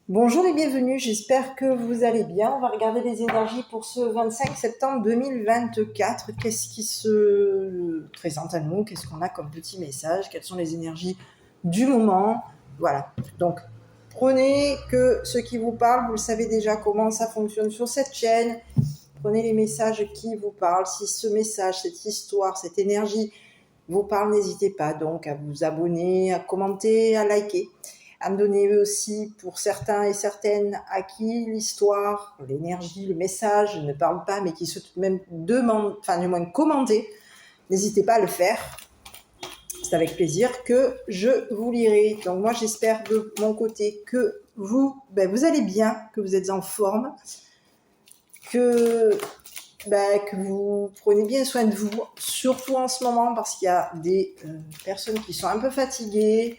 Bonjour et bienvenue, j'espère que vous allez bien. On va regarder les énergies pour ce 25 septembre 2024. Qu'est-ce qui se présente à nous? Qu'est-ce qu'on a comme petit message? Quelles sont les énergies du moment? Voilà, donc prenez que ce qui vous parle, vous le savez déjà comment ça fonctionne sur cette chaîne. Prenez les messages qui vous parlent. Si ce message, cette histoire, cette énergie vous parle, n'hésitez pas donc à vous abonner, à commenter, à liker, à me donner aussi pour certains et certaines à qui l'histoire, l'énergie, le message ne parle pas, mais qui se même demandent, enfin du moins commenter. N'hésitez pas à le faire. C'est avec plaisir que je vous lirai. Donc moi j'espère de mon côté que vous allez bien, que vous êtes en forme, que vous prenez bien soin de vous, surtout en ce moment parce qu'il y a des personnes qui sont un peu fatiguées.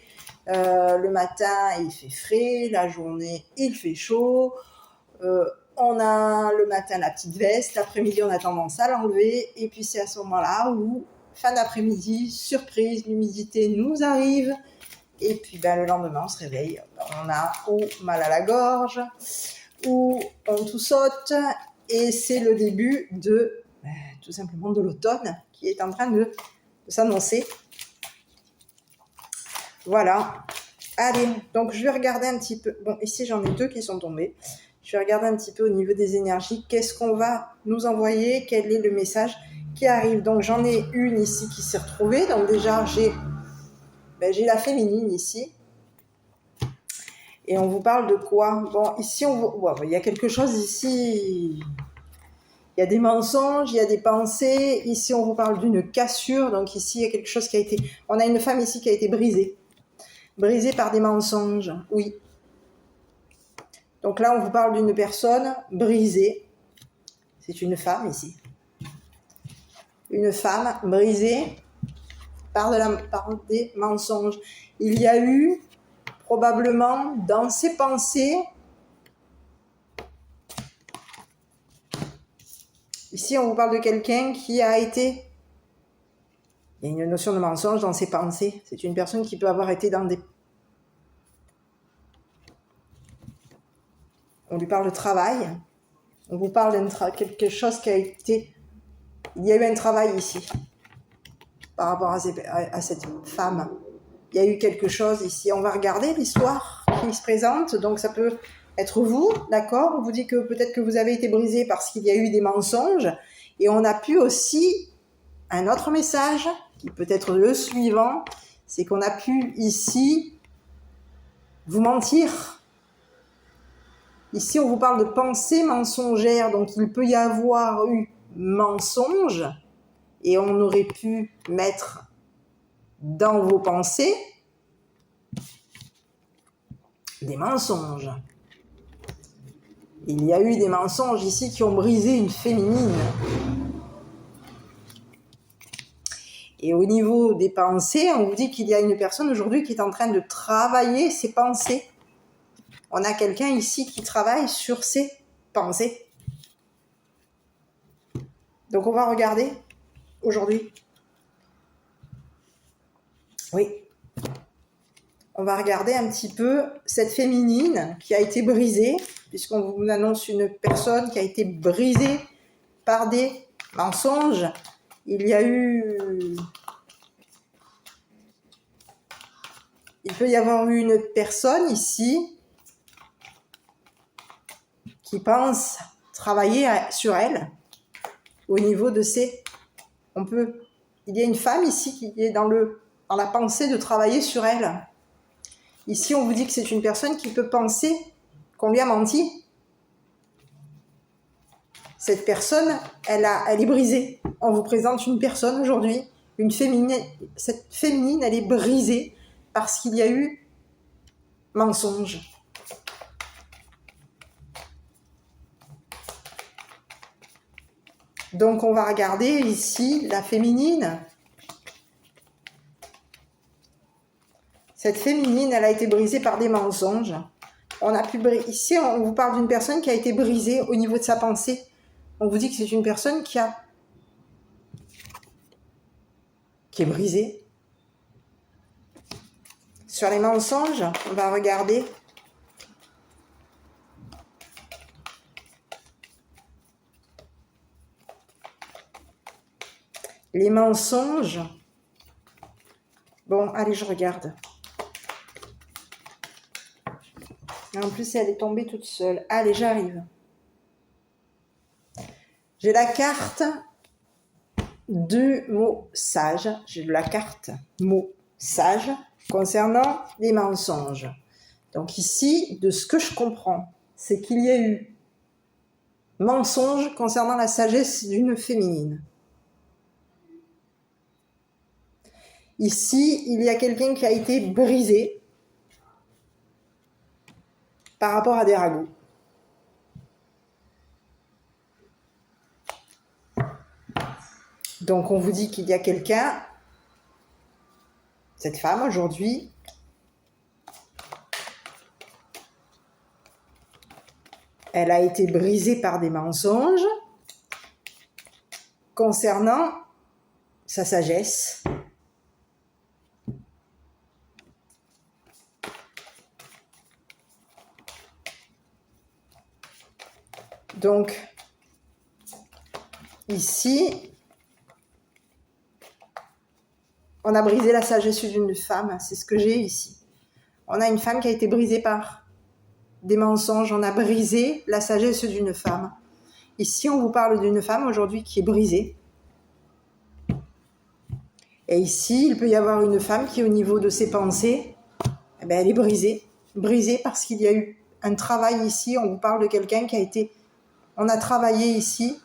Le matin, il fait frais, la journée, il fait chaud. On a le matin la petite veste, l'après-midi, on a tendance à l'enlever. Et puis c'est à ce moment-là où, fin d'après-midi, surprise, l'humidité nous arrive. Et puis le lendemain, on se réveille, on a ou mal à la gorge, ou on tout saute. Et c'est le début de, tout simplement, de l'automne qui est en train de s'annoncer. Voilà. Allez, donc je vais regarder un petit peu. Bon, ici j'en ai deux qui sont tombés. Je vais regarder un petit peu au niveau des énergies. Qu'est-ce qu'on va nous envoyer? Quel est le message qui arrive? Donc j'en ai une ici qui s'est retrouvée. Donc déjà j'ai la féminine ici. Et on vous parle de quoi? Bon, ici il y a quelque chose ici. Il y a des mensonges, il y a des pensées. Ici on vous parle d'une cassure. Donc ici il y a quelque chose qui a été. On a une femme ici qui a été brisée. Brisée par des mensonges, oui. Donc là, on vous parle d'une personne brisée. C'est une femme ici. Une femme brisée par des mensonges. Il y a eu probablement dans ses pensées, ici on vous parle de quelqu'un qui a été, il y a une notion de mensonge dans ses pensées. C'est une personne qui peut avoir été dans des... On lui parle de travail. On vous parle de quelque chose qui a été... Il y a eu un travail ici par rapport à cette femme. Il y a eu quelque chose ici. On va regarder l'histoire qui se présente. Donc ça peut être vous, d'accord? On vous dit que peut-être que vous avez été brisé parce qu'il y a eu des mensonges. Et on a pu aussi, un autre message, qui peut être le suivant, c'est qu'on a pu ici vous mentir. Ici, on vous parle de pensée mensongère. Donc il peut y avoir eu mensonge et on aurait pu mettre dans vos pensées des mensonges. Il y a eu des mensonges ici qui ont brisé une féminine. Et au niveau des pensées, on vous dit qu'il y a une personne aujourd'hui qui est en train de travailler ses pensées. On a quelqu'un ici qui travaille sur ses pensées. Donc on va regarder aujourd'hui. Oui. On va regarder un petit peu cette féminine qui a été brisée, puisqu'on vous annonce une personne qui a été brisée par des mensonges. Il peut y avoir eu une personne ici qui pense travailler sur elle au niveau de ses... Il y a une femme ici qui est dans la pensée de travailler sur elle. Ici, on vous dit que c'est une personne qui peut penser qu'on lui a menti. Cette personne, elle est brisée. On vous présente une personne aujourd'hui, une féminine. Cette féminine, elle est brisée parce qu'il y a eu mensonge. Donc, on va regarder ici la féminine. Cette féminine, elle a été brisée par des mensonges. Ici, on vous parle d'une personne qui a été brisée au niveau de sa pensée. On vous dit que c'est une personne qui est brisée. Sur les mensonges, on va regarder. les mensonges. Bon, allez, je regarde. En plus, elle est tombée toute seule. Allez, j'arrive. J'ai la carte de mots sages. J'ai la carte mots sages concernant les mensonges. Donc ici, de ce que je comprends, c'est qu'il y a eu mensonge concernant la sagesse d'une féminine. Ici, il y a quelqu'un qui a été brisé par rapport à des ragots. Donc on vous dit qu'il y a quelqu'un, cette femme aujourd'hui, elle a été brisée par des mensonges concernant sa sagesse. Donc, ici, on a brisé la sagesse d'une femme, c'est ce que j'ai ici. On a une femme qui a été brisée par des mensonges, on a brisé la sagesse d'une femme. Ici, on vous parle d'une femme aujourd'hui qui est brisée. Et ici, il peut y avoir une femme qui, au niveau de ses pensées, eh bien, elle est brisée. Brisée parce qu'il y a eu un travail ici. On vous parle de quelqu'un qui a été... On a travaillé ici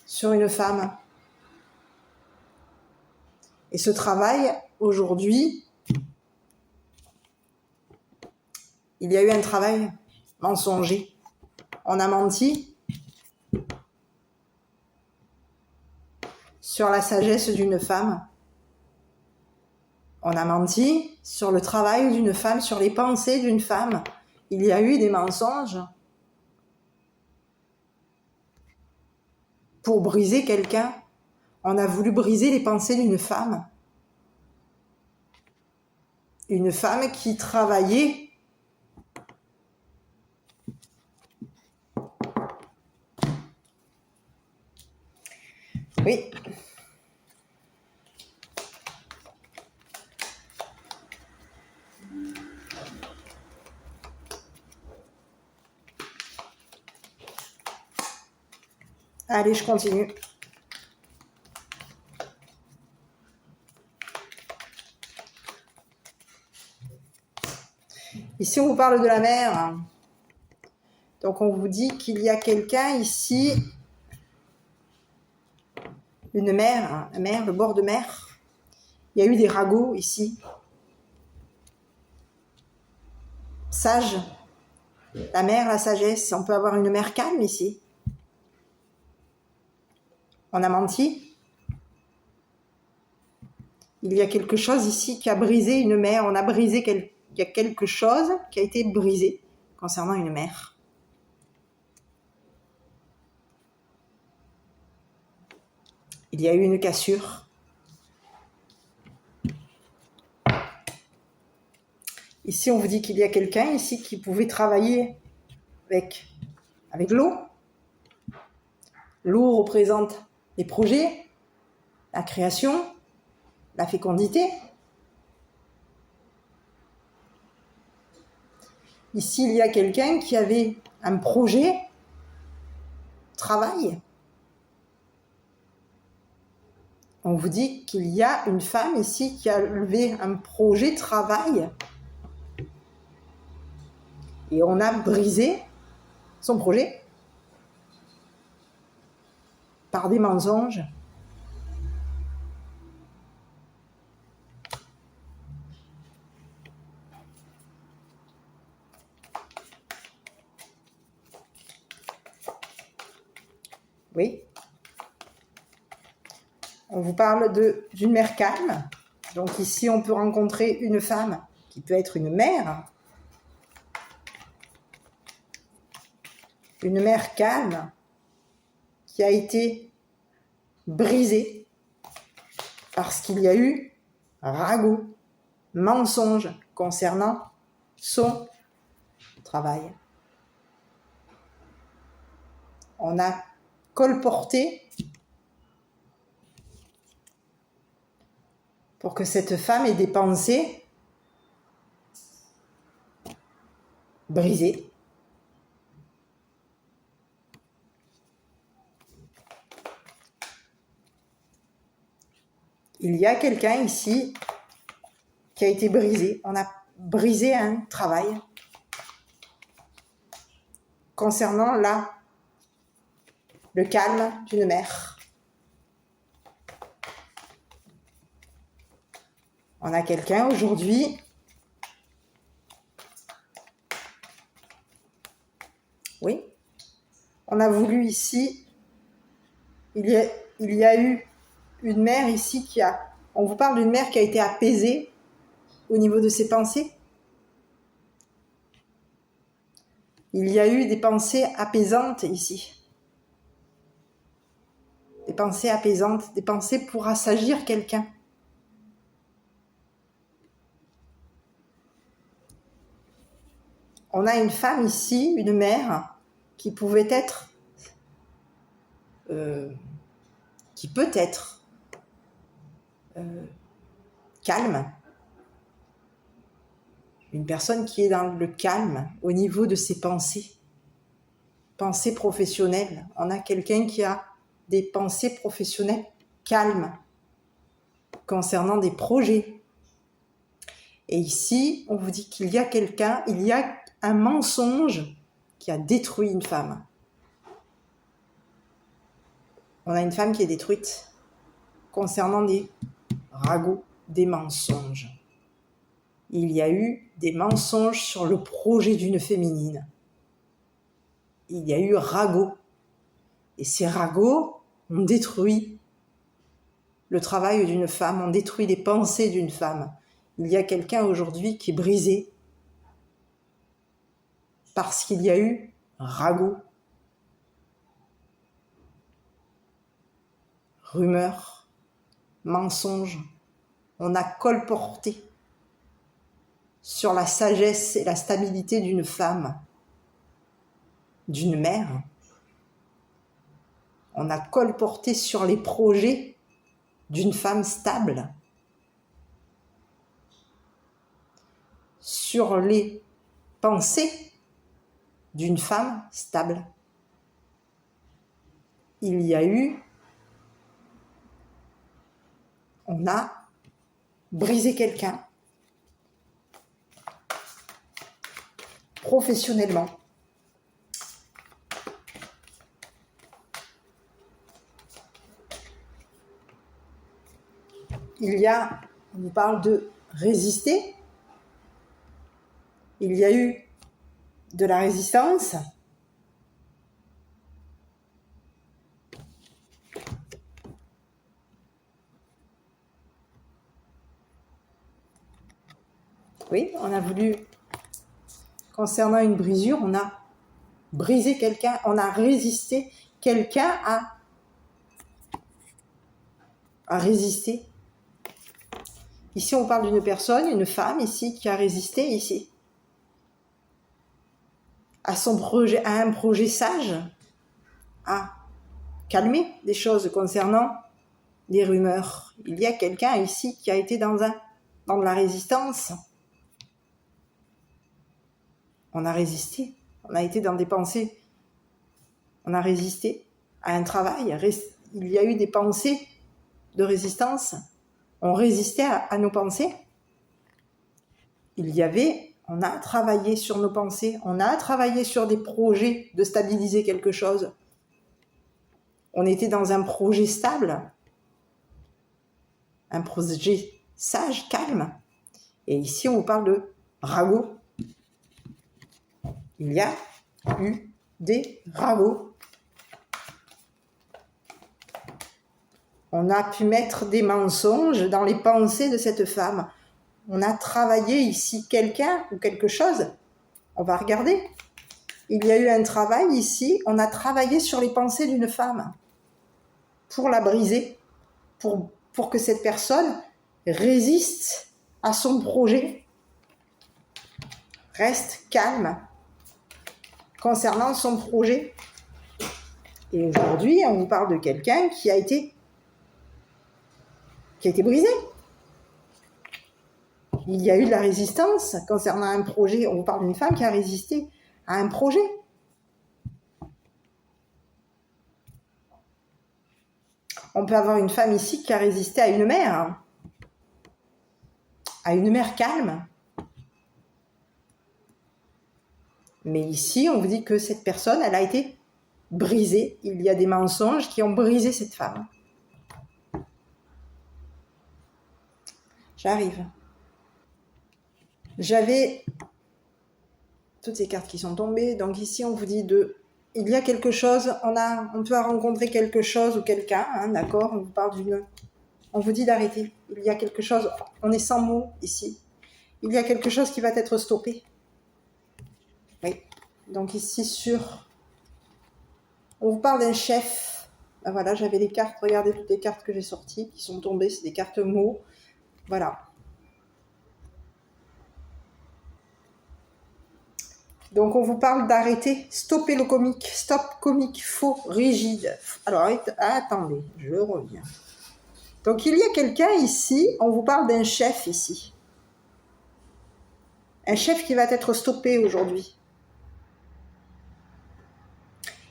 sur une femme. Et ce travail, aujourd'hui, il y a eu un travail mensonger. On a menti sur la sagesse d'une femme. On a menti sur le travail d'une femme, sur les pensées d'une femme. Il y a eu des mensonges pour briser quelqu'un. On a voulu briser les pensées d'une femme. Une femme qui travaillait oui. Allez, je continue. Ici, on vous parle de la mer. Donc, on vous dit qu'il y a quelqu'un ici, une mer, le bord de mer. Il y a eu des ragots ici. Sage. La mer, la sagesse. On peut avoir une mer calme ici. On a menti. Il y a quelque chose ici qui a brisé une mer. On a brisé il y a quelque chose qui a été brisé concernant une mer. Il y a eu une cassure. Ici, on vous dit qu'il y a quelqu'un ici qui pouvait travailler avec l'eau. L'eau représente les projets, la création, la fécondité. Ici, il y a quelqu'un qui avait un projet, travail. On vous dit qu'il y a une femme ici qui a levé un projet, travail. Et on a brisé son projet par des mensonges. Oui. On vous parle d'une mère calme. Donc ici, on peut rencontrer une femme qui peut être une mère. Une mère calme qui a été brisée parce qu'il y a eu ragots, mensonges concernant son travail. On a colporté pour que cette femme ait des pensées brisées. Il y a quelqu'un ici qui a été brisé. On a brisé un travail concernant le calme d'une mère. On a quelqu'un aujourd'hui, oui, on a voulu ici, il y a eu une mère ici on vous parle d'une mère qui a été apaisée au niveau de ses pensées. Il y a eu des pensées apaisantes ici. Des pensées apaisantes, des pensées pour assagir quelqu'un. On a une femme ici, une mère, qui pouvait être, qui peut être calme. Une personne qui est dans le calme au niveau de ses pensées. Pensées professionnelles. On a quelqu'un qui a des pensées professionnelles calmes concernant des projets. Et ici, on vous dit qu'il y a quelqu'un, il y a un mensonge qui a détruit une femme. On a une femme qui est détruite concernant des ragots, des mensonges. Il y a eu des mensonges sur le projet d'une féminine. Il y a eu ragots. Et ces ragots ont détruit le travail d'une femme, ont détruit les pensées d'une femme. Il y a quelqu'un aujourd'hui qui est brisé parce qu'il y a eu ragots, rumeurs, mensonges. On a colporté sur la sagesse et la stabilité d'une femme, d'une mère. On a colporté sur les projets d'une femme stable, sur les pensées d'une femme stable. Il y a eu, on a brisé quelqu'un professionnellement. On vous parle de résister. Il y a eu de la résistance. Oui, on a voulu, concernant une brisure, on a brisé quelqu'un, on a résisté. Quelqu'un a résisté. Ici, on parle d'une personne, une femme ici, qui a résisté ici à son projet, à un projet sage, à calmer des choses concernant les rumeurs. Il y a quelqu'un ici qui a été dans de la résistance. On a résisté, on a été dans des pensées, on a résisté à un travail. Il y a eu des pensées de résistance. On résistait à nos pensées. On a travaillé sur nos pensées, on a travaillé sur des projets de stabiliser quelque chose. On était dans un projet stable, un projet sage, calme. Et ici, on vous parle de ragots. Il y a eu des ragots. On a pu mettre des mensonges dans les pensées de cette femme. On a travaillé ici quelqu'un ou quelque chose. On va regarder. Il y a eu un travail ici. On a travaillé sur les pensées d'une femme pour la briser, pour que cette personne résiste à son projet, reste calme concernant son projet. Et aujourd'hui, on vous parle de quelqu'un qui a été brisé. Il y a eu de la résistance concernant un projet. On vous parle d'une femme qui a résisté à un projet. On peut avoir une femme ici qui a résisté à une mère calme. Mais ici, on vous dit que cette personne, elle a été brisée. Il y a des mensonges qui ont brisé cette femme. J'arrive. J'avais toutes ces cartes qui sont tombées. Donc ici, on vous dit il y a quelque chose, on peut rencontrer quelque chose ou quelqu'un, hein, d'accord, on vous parle on vous dit d'arrêter. Il y a quelque chose, on est sans mots ici. Il y a quelque chose qui va être stoppé. Oui. Donc ici on vous parle d'un chef. Ben voilà, j'avais les cartes, regardez toutes les cartes que j'ai sorties, qui sont tombées, c'est des cartes mots. Voilà. Donc on vous parle d'arrêter, stopper le comique, stop comique, faux, rigide. Alors attendez, je reviens. Donc il y a quelqu'un ici, on vous parle d'un chef ici. Un chef qui va être stoppé aujourd'hui.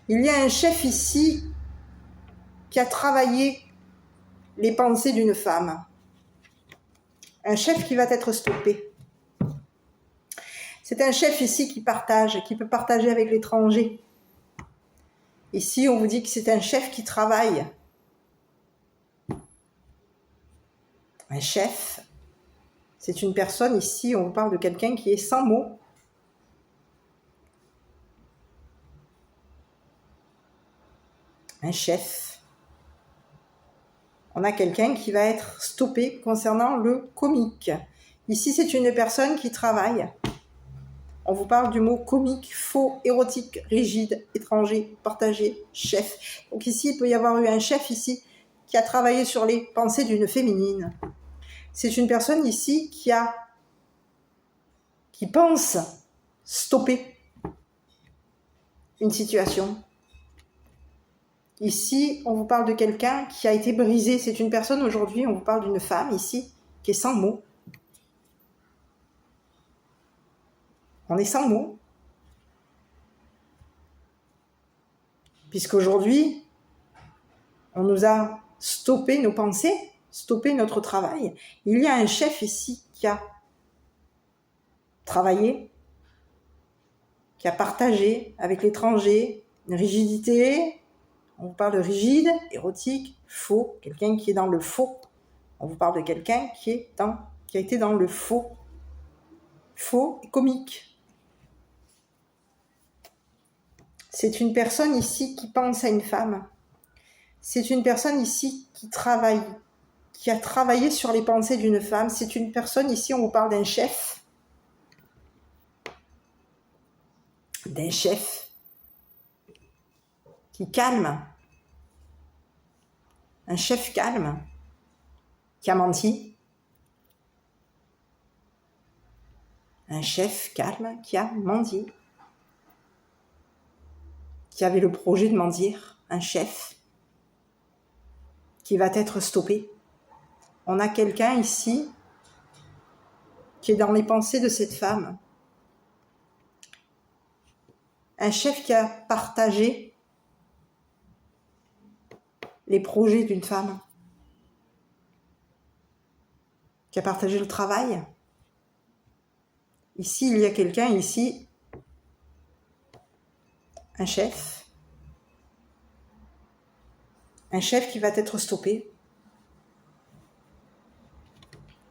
Il y a un chef ici qui a travaillé les pensées d'une femme. Un chef qui va être stoppé. C'est un chef ici qui peut partager avec l'étranger. Ici, on vous dit que c'est un chef qui travaille. Un chef, c'est une personne ici, on vous parle de quelqu'un qui est sans mots. Un chef. On a quelqu'un qui va être stoppé concernant le comique. Ici, c'est une personne qui travaille. On vous parle du mot comique, faux, érotique, rigide, étranger, partagé, chef. Donc ici, il peut y avoir eu un chef ici qui a travaillé sur les pensées d'une féminine. C'est une personne ici qui pense stopper une situation. Ici, on vous parle de quelqu'un qui a été brisé. C'est une personne aujourd'hui, on vous parle d'une femme ici qui est sans mots. On est sans mots. Puisqu'aujourd'hui, on nous a stoppé nos pensées, stoppé notre travail. Il y a un chef ici qui a travaillé, qui a partagé avec l'étranger une rigidité. On vous parle de rigide, érotique, faux, quelqu'un qui est dans le faux. On vous parle de quelqu'un qui a été dans le faux. Faux et comique. C'est une personne ici qui pense à une femme. C'est une personne ici qui a travaillé sur les pensées d'une femme. C'est une personne ici, on vous parle d'un chef. D'un chef qui calme. Un chef calme qui a menti. Un chef calme qui a menti. Qui avait le projet de mentir, un chef qui va être stoppé. On a quelqu'un ici qui est dans les pensées de cette femme. Un chef qui a partagé les projets d'une femme. Qui a partagé le travail. Ici, il y a quelqu'un ici, un chef qui va être stoppé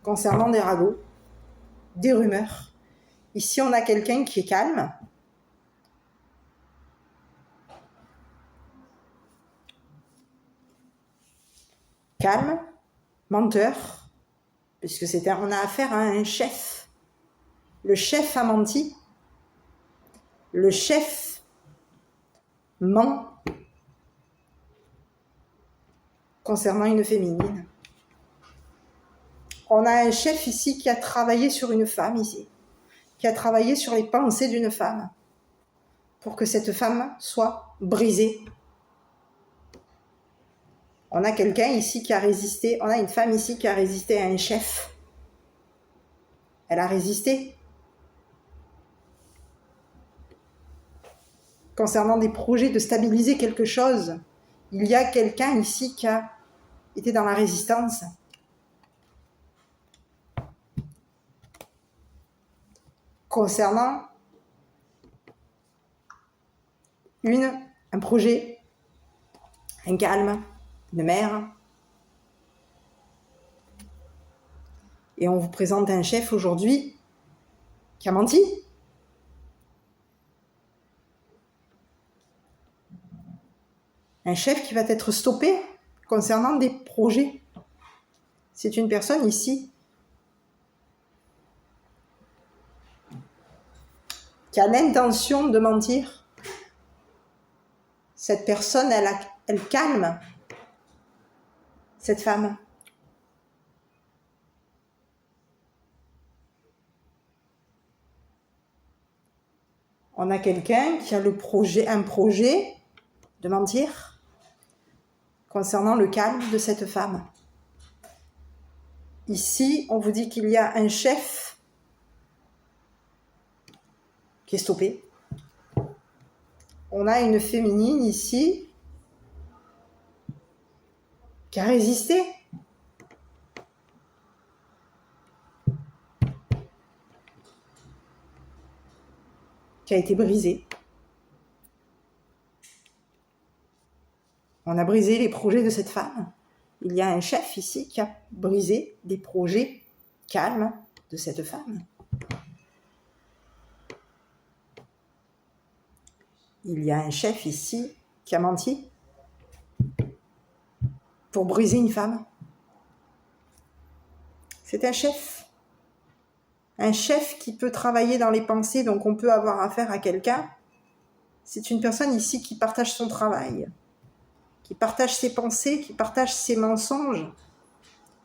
concernant des ragots, des rumeurs. Ici, on a quelqu'un qui est calme, menteur, puisque on a affaire à un chef. Le chef a menti. Le chef ment concernant une féminine. On a un chef ici qui a travaillé sur une femme ici, qui a travaillé sur les pensées d'une femme pour que cette femme soit brisée. On a quelqu'un ici qui a résisté, on a une femme ici qui a résisté à un chef. Elle a résisté. Concernant des projets de stabiliser quelque chose, il y a quelqu'un ici qui a été dans la résistance. Concernant un projet, un calme, une mère. Et on vous présente un chef aujourd'hui qui a menti. Un chef qui va être stoppé concernant des projets. C'est une personne ici qui a l'intention de mentir. Cette personne, elle calme cette femme. On a quelqu'un qui a un projet de mentir concernant le calme de cette femme. Ici, on vous dit qu'il y a un chef qui est stoppé. On a une féminine ici qui a résisté. Qui a été brisée. On a brisé les projets de cette femme. Il y a un chef ici qui a brisé les projets calmes de cette femme. Il y a un chef ici qui a menti pour briser une femme. C'est un chef. Un chef qui peut travailler dans les pensées, donc on peut avoir affaire à quelqu'un. C'est une personne ici qui partage son travail, qui partage ses pensées, qui partage ses mensonges.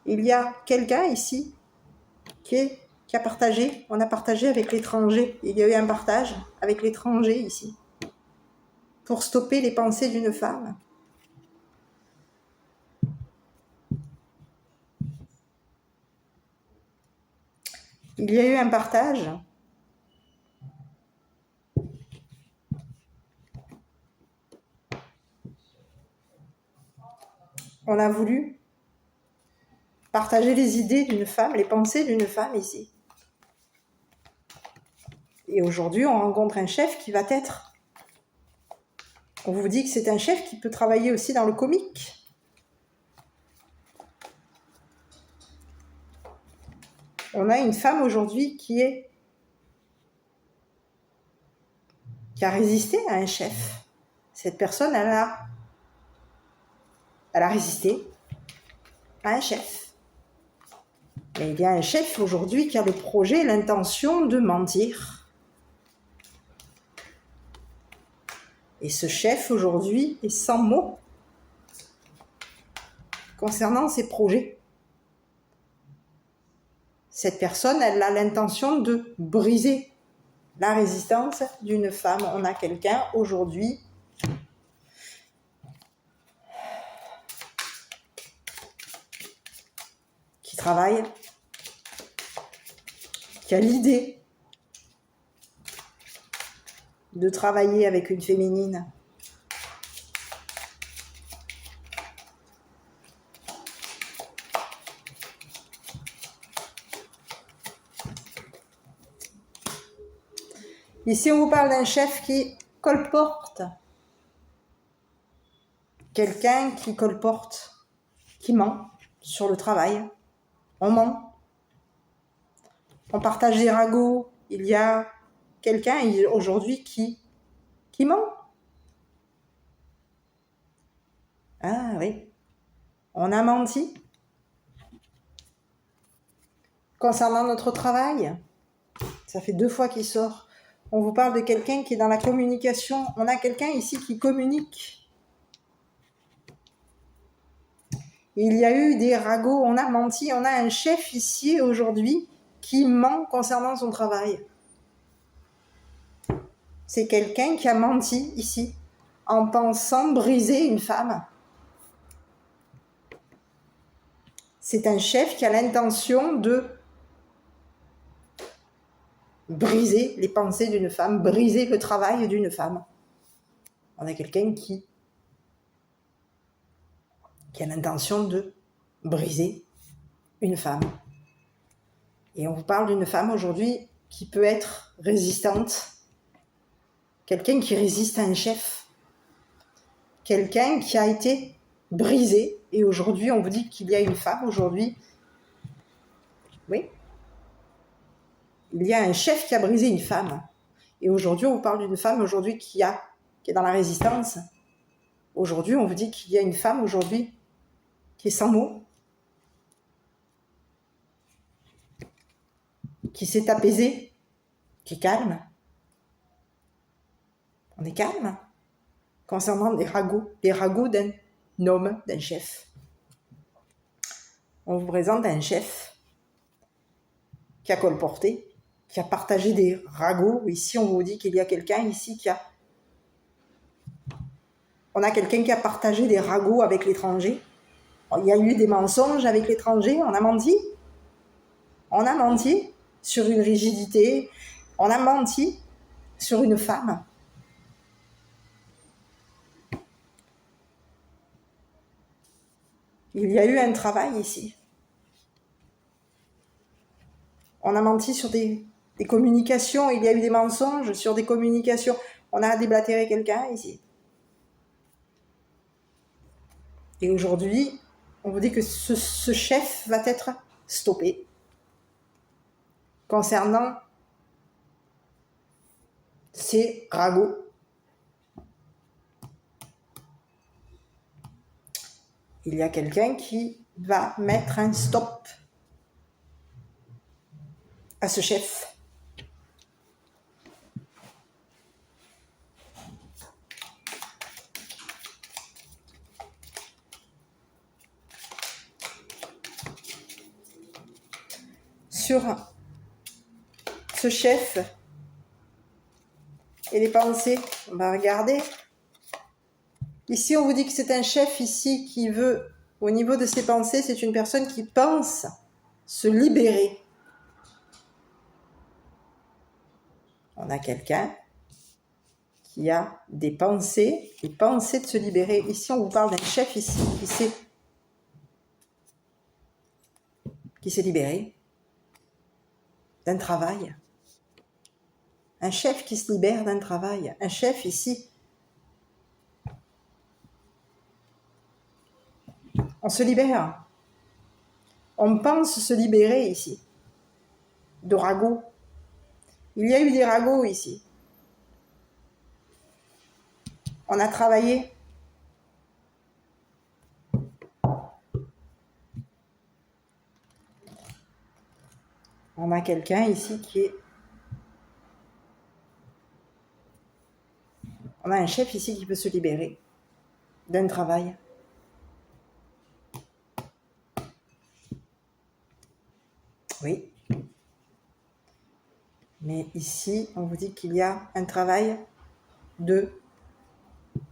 Il y a quelqu'un ici qui a partagé, on a partagé avec l'étranger. Il y a eu un partage avec l'étranger ici, pour stopper les pensées d'une femme. Il y a eu un partage. On a voulu partager les idées d'une femme, les pensées d'une femme ici. Et aujourd'hui, on rencontre un chef qui va être... On vous dit que c'est un chef qui peut travailler aussi dans le comique. On a une femme aujourd'hui qui a résisté à un chef. Cette personne, elle a résisté à un chef. Mais il y a un chef aujourd'hui qui a le projet, l'intention de mentir. Et ce chef aujourd'hui est sans mots concernant ses projets. Cette personne, elle a l'intention de briser la résistance d'une femme. On a quelqu'un aujourd'hui qui travaille, qui a l'idée de travailler avec une féminine. Ici, on vous parle d'un chef qui colporte. Quelqu'un qui colporte, qui ment sur le travail. On ment. On partage des ragots. Il y a quelqu'un aujourd'hui qui ment. Ah oui. On a menti. Concernant notre travail, ça fait 2 fois qu'il sort. On vous parle de quelqu'un qui est dans la communication. On a quelqu'un ici qui communique. Il y a eu des ragots, on a menti. On a un chef ici aujourd'hui qui ment concernant son travail. C'est quelqu'un qui a menti ici en pensant briser une femme. C'est un chef qui a l'intention de briser les pensées d'une femme, briser le travail d'une femme. On a quelqu'un qui a l'intention de briser une femme. Et on vous parle d'une femme aujourd'hui qui peut être résistante, quelqu'un qui résiste à un chef, quelqu'un qui a été brisé. Et aujourd'hui, on vous dit qu'il y a une femme aujourd'hui. Oui. Il y a un chef qui a brisé une femme. Et aujourd'hui, on vous parle d'une femme aujourd'hui qui est dans la résistance. Aujourd'hui, on vous dit qu'il y a une femme aujourd'hui qui est sans mots, qui s'est apaisée, qui est calme. On est calme concernant des ragots d'un homme, d'un chef. On vous présente un chef qui a colporté, qui a partagé des ragots. Ici, on vous dit qu'il y a quelqu'un ici on a quelqu'un qui a partagé des ragots avec l'étranger. Il y a eu des mensonges avec l'étranger, on a menti. On a menti sur une rigidité, on a menti sur une femme. Il y a eu un travail ici. On a menti sur des communications, il y a eu des mensonges sur des communications. On a déblatéré quelqu'un ici. Et aujourd'hui, on vous dit que ce chef va être stoppé concernant ces ragots. Il y a quelqu'un qui va mettre un stop à ce chef. Sur ce chef et les pensées, on va regarder. Ici, on vous dit que c'est un chef ici qui veut, au niveau de ses pensées, c'est une personne qui pense se libérer. On a quelqu'un qui a des pensées de se libérer. Ici, on vous parle d'un chef ici qui s'est libéré d'un travail. Un chef qui se libère d'un travail. Un chef ici. On se libère. On pense se libérer ici. De ragots. Il y a eu des ragots ici. On a travaillé. On a quelqu'un ici on a un chef ici qui peut se libérer d'un travail. Oui. Mais ici, on vous dit qu'il y a un travail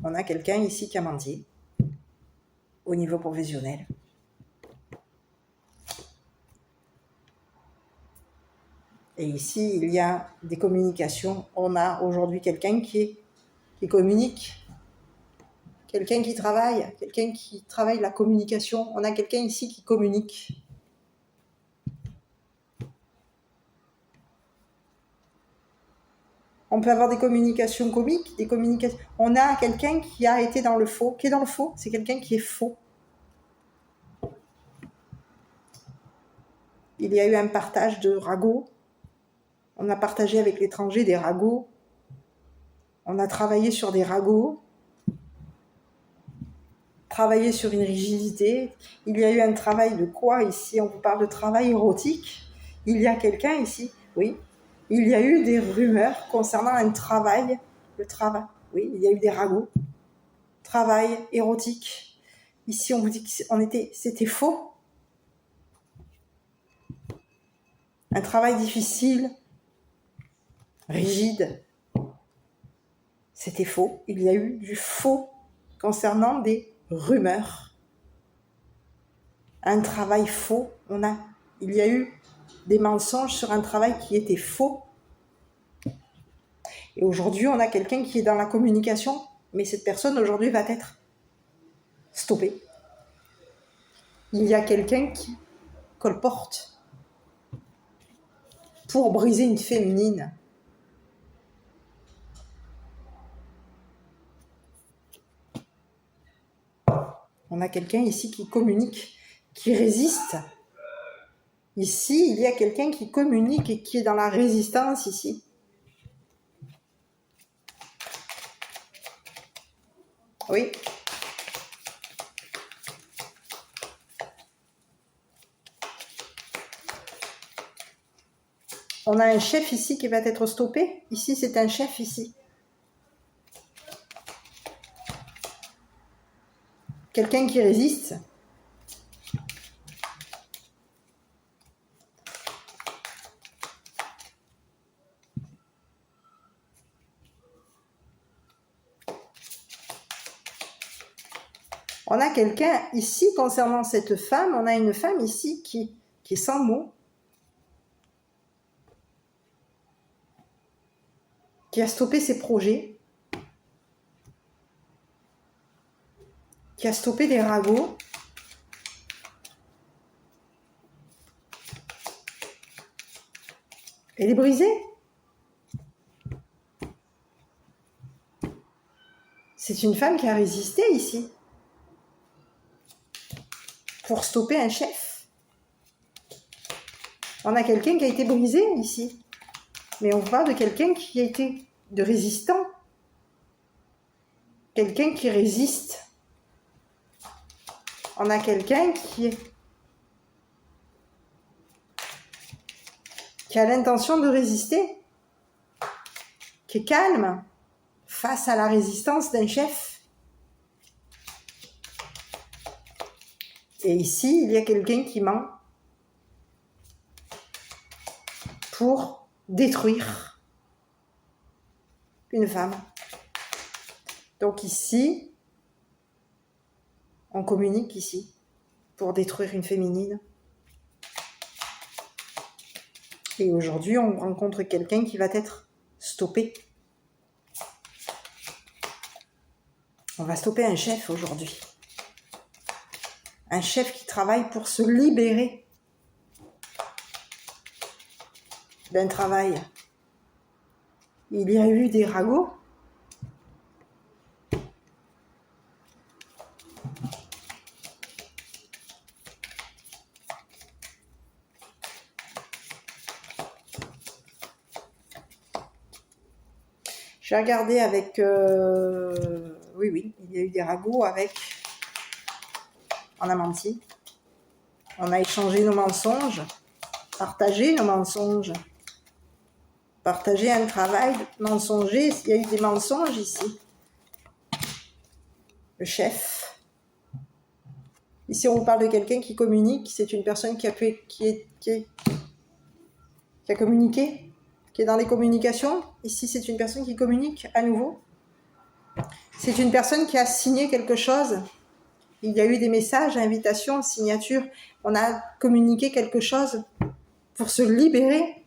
on a quelqu'un ici qui a menti au niveau professionnel. Et ici, il y a des communications. On a aujourd'hui quelqu'un qui communique, quelqu'un qui travaille la communication. On a quelqu'un ici qui communique. On peut avoir des communications comiques, On a quelqu'un qui a été dans le faux. Qui est dans le faux, c'est quelqu'un qui est faux. Il y a eu un partage de ragots. On a partagé avec l'étranger des ragots. On a travaillé sur des ragots. Travaillé sur une rigidité. Il y a eu un travail de quoi ici? On vous parle de travail érotique. Il y a quelqu'un ici, oui. Il y a eu des rumeurs concernant un travail. Le travail, oui, il y a eu des ragots. Travail érotique. Ici, on vous dit que c'était faux. Un travail difficile, rigide. C'était faux. Il y a eu du faux concernant des rumeurs. Un travail faux. Il y a eu des mensonges sur un travail qui était faux. Et aujourd'hui, on a quelqu'un qui est dans la communication, mais cette personne aujourd'hui va être stoppée. Il y a quelqu'un qui colporte pour briser une féminine. On a quelqu'un ici qui communique, qui résiste. Ici, il y a quelqu'un qui communique et qui est dans la résistance ici. Oui. On a un chef ici qui va être stoppé. Ici, c'est un chef ici. Quelqu'un qui résiste. On a quelqu'un ici, concernant cette femme, on a une femme ici qui est sans mots, qui a stoppé ses projets, qui a stoppé des ragots. Elle est brisée. C'est une femme qui a résisté ici pour stopper un chef. On a quelqu'un qui a été brisé ici. Mais on parle de quelqu'un qui a été de résistant. Quelqu'un qui résiste. On a quelqu'un qui a l'intention de résister, qui est calme face à la résistance d'un chef. Et ici, il y a quelqu'un qui ment pour détruire une femme. Donc ici, on communique ici pour détruire une féminine. Et aujourd'hui, on rencontre quelqu'un qui va être stoppé. On va stopper un chef aujourd'hui. Un chef qui travaille pour se libérer d'un travail. Il y a eu des ragots. J'ai regardé avec... Oui, il y a eu des ragots avec... On a menti. On a échangé nos mensonges, partagé nos mensonges, partagé un travail mensonger. Il y a eu des mensonges ici. Le chef. Ici, on vous parle de quelqu'un qui communique. C'est une personne qui a communiqué, qui est dans les communications. Ici, c'est une personne qui communique à nouveau. C'est une personne qui a signé quelque chose. Il y a eu des messages, invitations, signatures. On a communiqué quelque chose pour se libérer,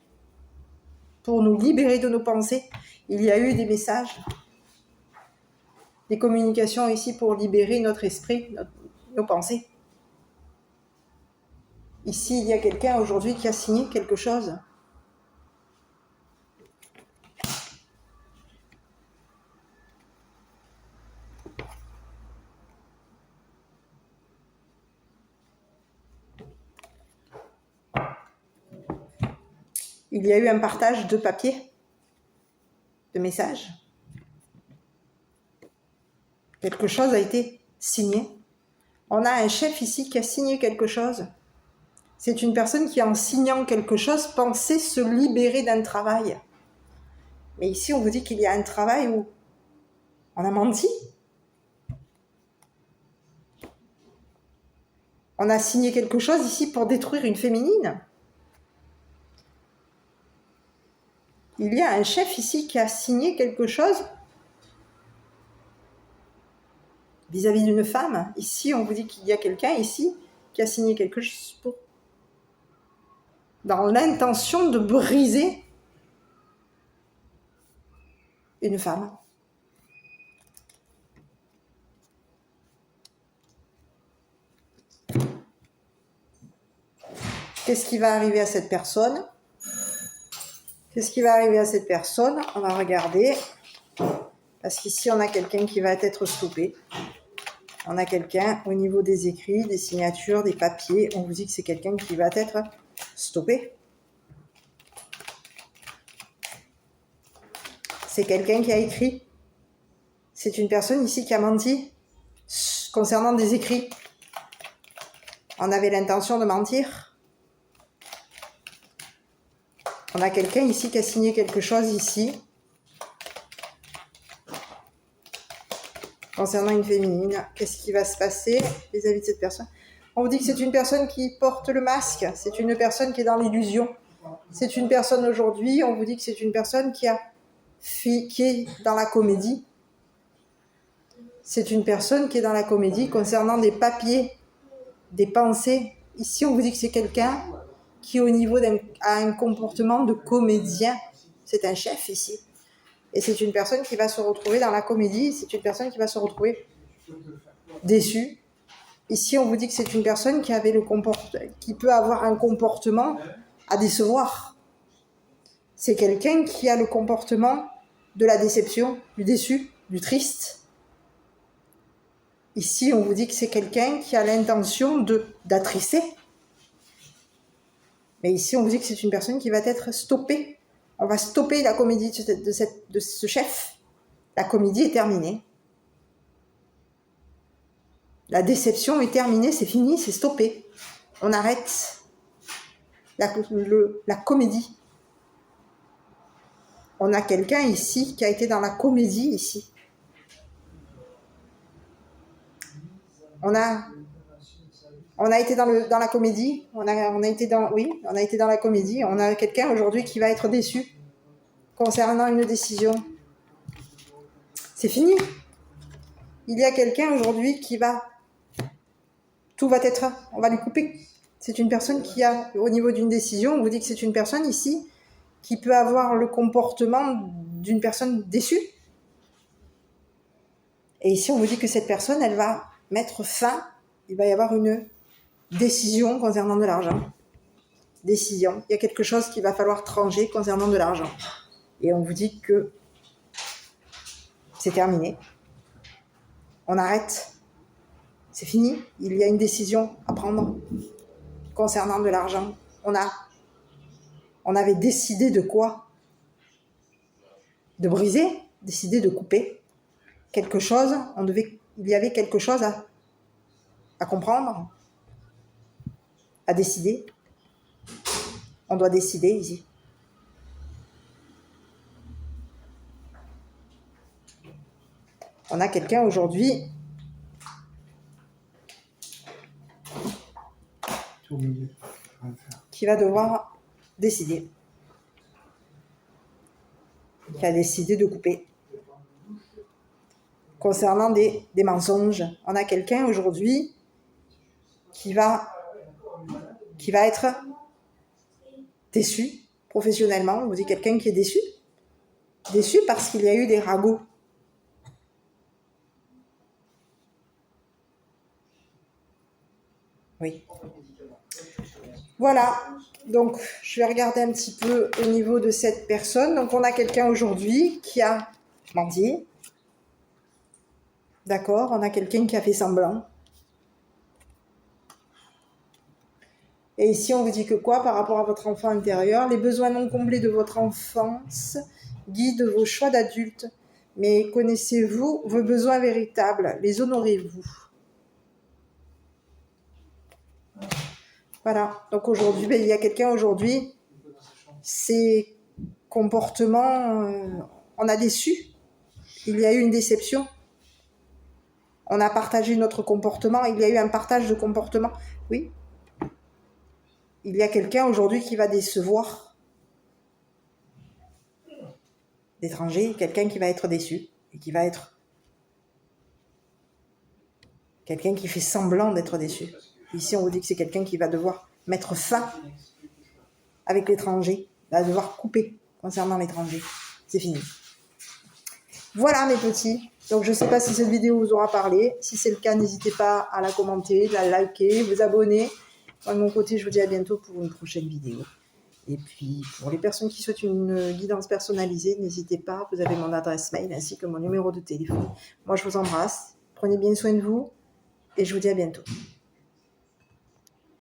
pour nous libérer de nos pensées. Il y a eu des messages, des communications ici pour libérer notre esprit, nos pensées. Ici, il y a quelqu'un aujourd'hui qui a signé quelque chose. Il y a eu un partage de papier, de messages. Quelque chose a été signé. On a un chef ici qui a signé quelque chose. C'est une personne qui, en signant quelque chose, pensait se libérer d'un travail. Mais ici, on vous dit qu'il y a un travail où on a menti. On a signé quelque chose ici pour détruire une féminine. Il y a un chef ici qui a signé quelque chose vis-à-vis d'une femme. Ici, on vous dit qu'il y a quelqu'un ici qui a signé quelque chose dans l'intention de briser une femme. Qu'est-ce qui va arriver à cette personne? Qu'est-ce qui va arriver à cette personne? On va regarder. Parce qu'ici, on a quelqu'un qui va être stoppé. On a quelqu'un au niveau des écrits, des signatures, des papiers. On vous dit que c'est quelqu'un qui va être stoppé. C'est quelqu'un qui a écrit. C'est une personne ici qui a menti concernant des écrits. On avait l'intention de mentir. On a quelqu'un ici qui a signé quelque chose ici. Concernant une féminine, qu'est-ce qui va se passer vis-à-vis de cette personne? On vous dit que c'est une personne qui porte le masque, c'est une personne qui est dans l'illusion. C'est une personne aujourd'hui, on vous dit que c'est une personne qui est dans la comédie. C'est une personne qui est dans la comédie concernant des papiers, des pensées. Ici, on vous dit que c'est quelqu'un qui, au niveau a un comportement de comédien. C'est un chef ici. Et c'est une personne qui va se retrouver dans la comédie, c'est une personne qui va se retrouver déçue. Ici, on vous dit que c'est une personne qui peut avoir un comportement à décevoir. C'est quelqu'un qui a le comportement de la déception, du déçu, du triste. Ici, on vous dit que c'est quelqu'un qui a l'intention d'attrister. Mais ici, on vous dit que c'est une personne qui va être stoppée. On va stopper la comédie de ce chef. La comédie est terminée. La déception est terminée, c'est fini, c'est stoppé. On arrête la comédie. On a quelqu'un ici qui a été dans la comédie ici. On a été dans la comédie. On a été dans la comédie. On a quelqu'un aujourd'hui qui va être déçu concernant une décision. C'est fini. Il y a quelqu'un aujourd'hui qui va... Tout va être... On va lui couper. C'est une personne qui a, au niveau d'une décision, on vous dit que c'est une personne ici qui peut avoir le comportement d'une personne déçue. Et ici, on vous dit que cette personne, elle va mettre fin. Il va y avoir une décision concernant de l'argent. Décision. Il y a quelque chose qu'il va falloir trancher concernant de l'argent. Et on vous dit que c'est terminé. On arrête. C'est fini. Il y a une décision à prendre concernant de l'argent. On avait décidé de quoi? De briser, décidé de couper quelque chose. Il y avait quelque chose à comprendre, à décider. On doit décider ici. On a quelqu'un aujourd'hui qui va devoir décider. Qui a décidé de couper. Concernant des mensonges, on a quelqu'un aujourd'hui qui va être déçu professionnellement. On vous dit quelqu'un qui est déçu. Déçu parce qu'il y a eu des ragots. Oui. Voilà. Donc, je vais regarder un petit peu au niveau de cette personne. Donc, on a quelqu'un aujourd'hui qui a menti. D'accord, on a quelqu'un qui a fait semblant. Et ici, on vous dit que quoi par rapport à votre enfant intérieur? Les besoins non comblés de votre enfance guident vos choix d'adulte. Mais connaissez-vous vos besoins véritables? Les honorez-vous? Voilà. Donc aujourd'hui, il y a quelqu'un aujourd'hui, ses comportements, on a déçu. Il y a eu une déception. On a partagé notre comportement. Il y a eu un partage de comportement. Oui. Il y a quelqu'un aujourd'hui qui va décevoir. D'étranger, quelqu'un qui va être déçu. Et qui va être... Quelqu'un qui fait semblant d'être déçu. Ici, on vous dit que c'est quelqu'un qui va devoir mettre fin avec l'étranger. Va devoir couper concernant l'étranger. C'est fini. Voilà mes petits. Donc je ne sais pas si cette vidéo vous aura parlé. Si c'est le cas, n'hésitez pas à la commenter, la liker, vous abonner. Moi, de mon côté, je vous dis à bientôt pour une prochaine vidéo. Et puis, pour les personnes qui souhaitent une guidance personnalisée, n'hésitez pas, vous avez mon adresse mail ainsi que mon numéro de téléphone. Moi, je vous embrasse, prenez bien soin de vous et je vous dis à bientôt.